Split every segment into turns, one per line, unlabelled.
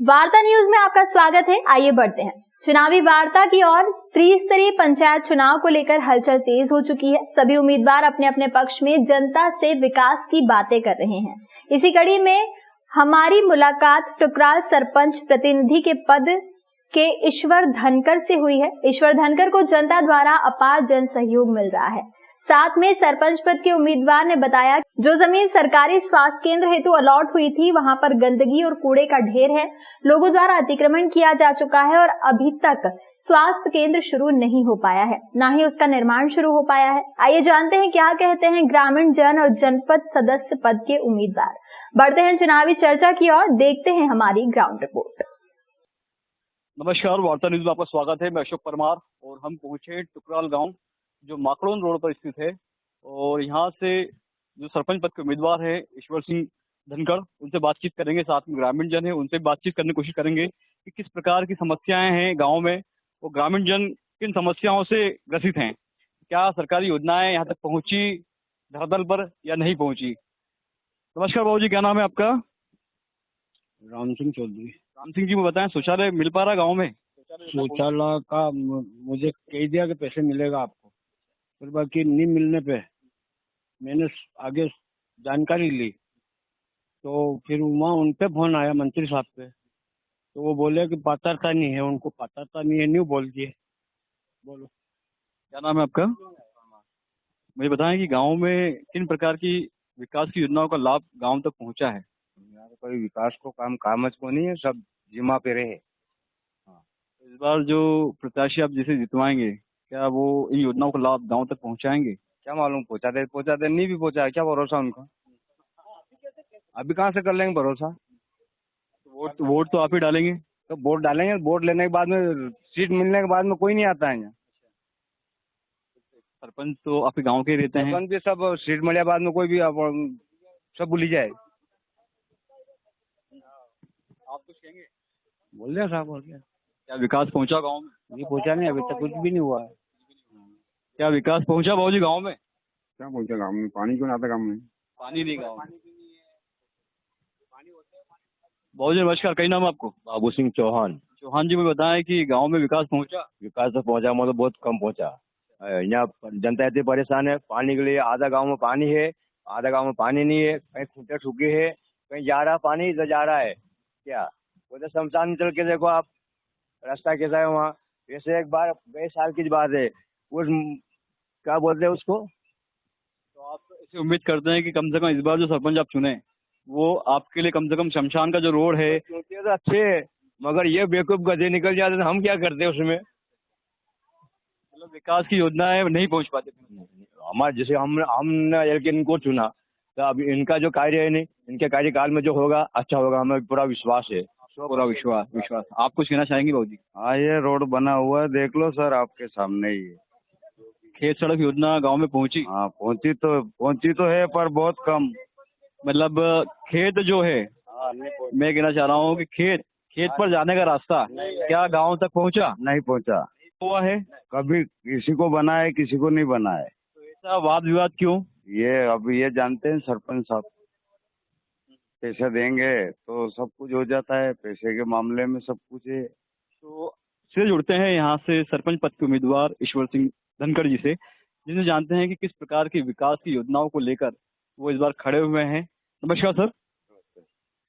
वार्ता न्यूज में आपका स्वागत है। आइए बढ़ते हैं चुनावी वार्ता की ओर। त्रिस्तरीय पंचायत चुनाव को लेकर हलचल तेज हो चुकी है। सभी उम्मीदवार अपने अपने पक्ष में जनता से विकास की बातें कर रहे हैं। इसी कड़ी में हमारी मुलाकात टुकराल सरपंच प्रतिनिधि के पद के ईश्वर धनकर से हुई है। ईश्वर धनकर को जनता द्वारा अपार जन सहयोग मिल रहा है। साथ में सरपंच पद के उम्मीदवार ने बताया जो जमीन सरकारी स्वास्थ्य केंद्र हेतु अलॉट हुई थी वहां पर गंदगी और कूड़े का ढेर है। लोगों द्वारा अतिक्रमण किया जा चुका है और अभी तक स्वास्थ्य केंद्र शुरू नहीं हो पाया है, न ही उसका निर्माण शुरू हो पाया है। आइए जानते हैं क्या कहते हैं ग्रामीण जन और जनपद सदस्य पद के उम्मीदवार। बढ़ते हैं चुनावी चर्चा की ओर, देखते हैं हमारी ग्राउंड रिपोर्ट।
नमस्कार, वार्ता न्यूज में आपका स्वागत है। मैं अशोक परमार और हम पहुंचे टुकराल गांव जो माकड़ोन रोड पर स्थित है और यहाँ से जो सरपंच पद के उम्मीदवार है ईश्वर सिंह धनखड़, उनसे बातचीत करेंगे। साथ में ग्रामीण जन है, उनसे बातचीत करने की कोशिश करेंगे कि किस प्रकार की समस्याएं हैं गांव में और ग्रामीण जन किन समस्याओं से ग्रसित हैं। क्या सरकारी योजनाएं यहाँ तक पहुंची धरातल पर या नहीं पहुंची। नमस्कार बाबू जी, क्या नाम है आपका?
राम सिंह चौधरी।
राम सिंह जी, वो बताएं शौचालय मिल पा रहा गाँव में?
शौचालय का मुझे कह दिया कि पैसे मिलेगा आपको, फिर बाकी नहीं मिलने पे मैंने आगे जानकारी ली तो फिर वहाँ उन पे फोन आया मंत्री साहब पे, तो वो बोले कि पात्रता नहीं है, उनको पात्रता नहीं है, न्यू बोल दिए। बोलो
क्या नाम है आपका? मुझे बताएं कि गांव में किन प्रकार की विकास की योजनाओं का लाभ गांव तक पहुंचा है।
यार कोई विकास को कामज को नहीं है, सब जिम्मा पे रहे।
हाँ, इस बार जो प्रत्याशी आप जिसे जितवाएंगे क्या वो इन योजनाओं का लाभ गांव तक पहुंचाएंगे?
क्या मालूम, पहुंचा दे नहीं भी पहुंचा है, क्या भरोसा उनका। अभी कहाँ से कर लेंगे भरोसा।
वोट तो आप ही डालेंगे।
तो वोट डालेंगे, वोट लेने के बाद में सीट मिलने के बाद में कोई नहीं आता है यहाँ।
सरपंच तो आपके गांव के ही रहते हैं।
सरपंच भी सब सीट मिले बाद में कोई भी सब भूल जाए।
आप कुछ कहेंगे?
बोल दिया साहब, बोल दिया।
क्या विकास पहुंचा गांव में?
नहीं पहुंचा, नहीं अभी तक कुछ भी नहीं हुआ है।
क्या विकास पहुंचा बाबू जी गाँव में?
क्या पहुंचा गाँव में? पानी क्यों आता गाँव में?
पानी नहीं गाँव में। बाबू जी नमस्कार, कई नाम है आपको?
बाबू सिंह चौहान।
चौहान जी, मुझे बताएं कि गांव में विकास पहुंचा?
विकास तो पहुंचा, मतलब बहुत कम पहुंचा। यहाँ जनता इतनी परेशान है पानी के लिए। आधा गांव में पानी है, आधा गांव में पानी नहीं है। कहीं खूंटे सूखे है, कहीं जा रहा पानी, इधर जा रहा है। क्या उधर शमशान चल के देखो आप, रास्ता कैसा है वहाँ। वैसे एक बार गए साल की बात है, उस क्या बोलते हैं उसको।
तो आप इसे उम्मीद करते हैं कि कम से कम इस बार जो सरपंच आप चुने वो आपके लिए कम से कम शमशान का जो रोड है
तो अच्छे है, मगर ये बेवकूफ गधे निकल जाते तो हम क्या करते उसमें।
मतलब विकास की योजनाएं नहीं पहुंच पाते।
हमारे जैसे हमने इनको चुना तो अब इनका जो कार्य है नहीं, इनके कार्यकाल में जो होगा अच्छा होगा, हमें पूरा विश्वास है।
पूरा विश्वास। आप कुछ कहना चाहेंगे बाबू जी?
हाँ, ये रोड बना हुआ है, देख लो सर आपके सामने ही है।
खेत सड़क योजना गांव में पहुंची?
हाँ पहुंची तो है, पर बहुत कम।
मतलब खेत जो है, मैं कहना चाह रहा हूँ कि खेत पर जाने का रास्ता क्या गांव तक पहुंचा?
नहीं पहुंचा
हुआ है
कभी, किसी को बना है किसी को नहीं बना है।
तो ऐसा वाद विवाद क्यों?
ये अभी ये जानते हैं सरपंच साहब, पैसे देंगे तो सब कुछ हो जाता है, पैसे के मामले में सब कुछ है।
तो से जुड़ते हैं यहाँ से सरपंच पद के उम्मीदवार ईश्वर सिंह धनखड़ जी से, जिन्हें जानते हैं कि किस प्रकार की विकास की योजनाओं को लेकर वो इस बार खड़े हुए हैं। नमस्कार सर,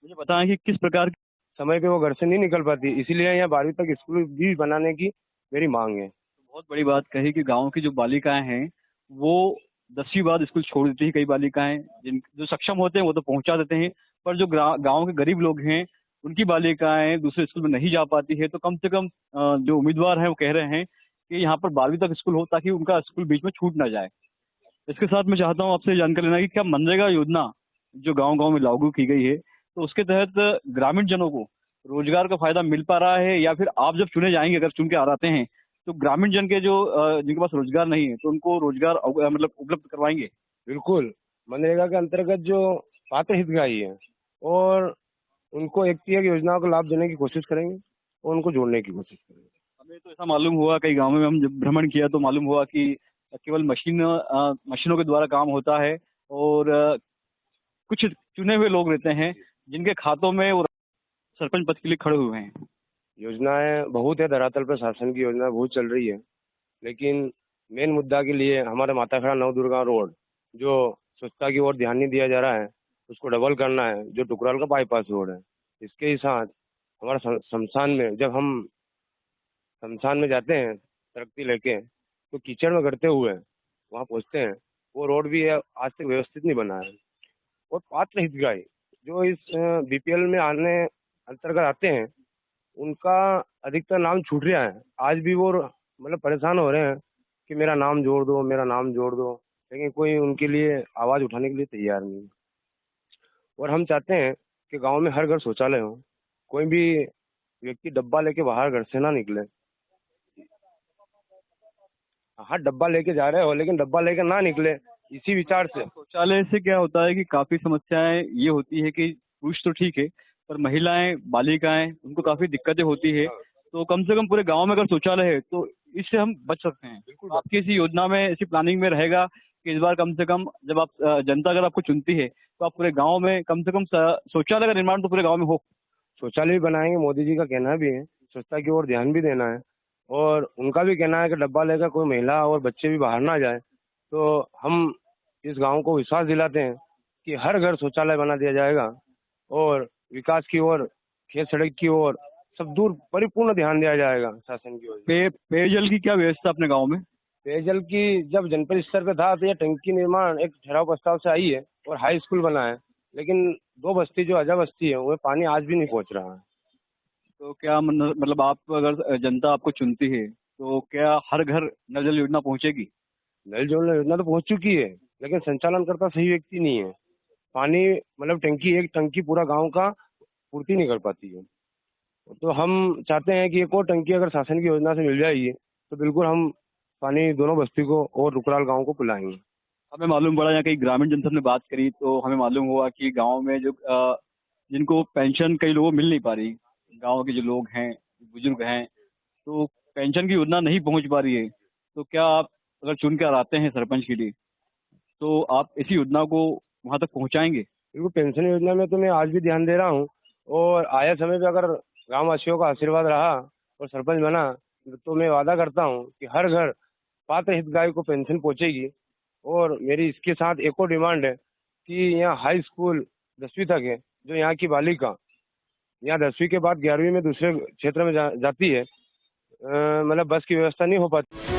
मुझे बताएं कि किस प्रकार
समय पे वो घर से नहीं निकल पाती, इसीलिए यहाँ 12वीं तक स्कूल भी बनाने की मेरी मांग है।
बहुत बड़ी बात कही कि गांव की जो बालिकाएं हैं वो 10वीं बाद स्कूल छोड़ देती है। कई बालिकाएं जो सक्षम होते हैं वो तो पहुंचा देते हैं, पर जो गांव के गरीब लोग हैं उनकी बालिकाएं दूसरे स्कूल में नहीं जा पाती है। तो कम से कम जो उम्मीदवार हैं वो कह रहे हैं कि यहाँ पर 12वीं तक स्कूल हो ताकि उनका स्कूल बीच में छूट ना जाए। इसके साथ मैं चाहता हूँ आपसे जानकारी लेना कि क्या मनरेगा योजना जो गाँव गाँव में लागू की गई है तो उसके तहत ग्रामीण जनों को रोजगार का फायदा मिल पा रहा है, या फिर आप जब चुने जाएंगे, अगर चुन के आ आते हैं तो ग्रामीण जन के जो जिनके पास रोजगार नहीं है तो उनको रोजगार मतलब उपलब्ध करवाएंगे?
बिल्कुल, मनरेगा के अंतर्गत जो पात्र हितग्राही है और उनको एक योजनाओं का लाभ देने की कोशिश करेंगे और उनको जोड़ने की कोशिश करेंगे।
हमें तो ऐसा मालूम हुआ, कई गाँव में हम जब भ्रमण किया तो मालूम हुआ कि केवल मशीनों के द्वारा काम होता है और कुछ चुने हुए लोग रहते हैं जिनके खातों में वो सरपंच पद के लिए खड़े हुए हैं?
योजनाएं बहुत है, धरातल पर शासन की योजना बहुत चल रही है, लेकिन मेन मुद्दा के लिए हमारे माताखेड़ा नवदुर्गा रोड जो स्वच्छता की ओर ध्यान नहीं दिया जा रहा है, उसको डबल करना है, जो टुकराल का बाईपास रोड है। इसके ही साथ हमारा शमशान में, जब हम शमशान में जाते हैं तरक्की लेके, तो कीचड़ में गड़ते हुए वहाँ पहुँचते हैं, वो रोड भी है आज तक व्यवस्थित नहीं बना है। और पात्र हितग्राही जो इस बीपीएल में आने अंतर्गत आते हैं, उनका अधिकतर नाम छूट रहा है। आज भी वो मतलब परेशान हो रहे हैं कि मेरा नाम जोड़ दो, मेरा नाम जोड़ दो, लेकिन कोई उनके लिए आवाज़ उठाने के लिए तैयार नहीं है। और हम चाहते हैं कि गांव में हर घर शौचालय हो, कोई भी व्यक्ति डब्बा लेके बाहर घर से ना निकले। हाँ, डब्बा लेके जा रहे हो लेकिन डब्बा लेके ना निकले, इसी विचार से।
शौचालय से क्या होता है कि काफी समस्याएं ये होती है कि पुरुष तो ठीक है, पर महिलाएं, बालिकाएं, उनको काफी दिक्कतें होती है। तो कम से कम पूरे गांव में अगर शौचालय है तो इससे हम बच सकते हैं। तो आपकी इसी योजना में, इसी प्लानिंग में रहेगा कि इस बार कम से कम जब आप जनता अगर आपको चुनती है तो आप पूरे गांव में कम से कम शौचालय का निर्माण तो पूरे गांव में हो।
शौचालय भी बनाएंगे, मोदी जी का कहना भी है, स्वच्छता की ओर ध्यान भी देना है, और उनका भी कहना है कि डब्बा लेकर कोई महिला और बच्चे भी बाहर ना जाए। तो हम इस गांव को विश्वास दिलाते हैं कि हर घर शौचालय बना दिया जाएगा, और विकास की ओर, खेत सड़क की ओर सब दूर परिपूर्ण ध्यान दिया जाएगा शासन की ओर से।
पेयजल की क्या व्यवस्था अपने गाँव में?
पेयजल की जब जनपद स्तर पे था तो यह टंकी निर्माण एक ठहराव प्रस्ताव से आई है और हाई स्कूल बना है, लेकिन 2 बस्ती जो अजा बस्ती है उनमें पानी आज भी नहीं पहुंच रहा है।
तो क्या मतलब आप अगर जनता आपको चुनती है तो क्या हर घर नल जल योजना पहुंचेगी?
नल जल योजना तो पहुंच चुकी है, लेकिन संचालन करता सही व्यक्ति नहीं है। पानी मतलब एक टंकी पूरा गांव का पूर्ति नहीं कर पाती है। तो हम चाहते हैं कि एक और टंकी अगर शासन की योजना से मिल जाएगी तो बिल्कुल हम पानी दोनों बस्ती को और रुकराल गांव को पिलाएंगे।
हमें मालूम पड़ा, यहाँ कई ग्रामीण जनता ने बात करी तो हमें मालूम हुआ कि गांव में जो जिनको पेंशन कई लोगों को मिल नहीं पा रही, गांव के जो लोग हैं, बुजुर्ग हैं, तो पेंशन की योजना नहीं पहुंच पा रही है। तो क्या आप अगर चुन कर आते हैं सरपंच के लिए तो आप इसी योजना को वहां तक पहुंचाएंगे?
बिल्कुल, पेंशन योजना में तो मैं आज भी ध्यान दे रहा हूँ, और आया समय पे अगर गाँव वासियों का आशीर्वाद रहा और सरपंच बना तो मैं वादा करता हूँ कि हर घर पात्र हितग्राही को पेंशन पहुंचेगी। और मेरी इसके साथ एक और डिमांड है कि यहाँ हाई स्कूल 10वीं तक है, जो यहाँ की बालिका यहाँ 10वीं के बाद 11वीं में दूसरे क्षेत्र में जाती है, मतलब बस की व्यवस्था नहीं हो पाती।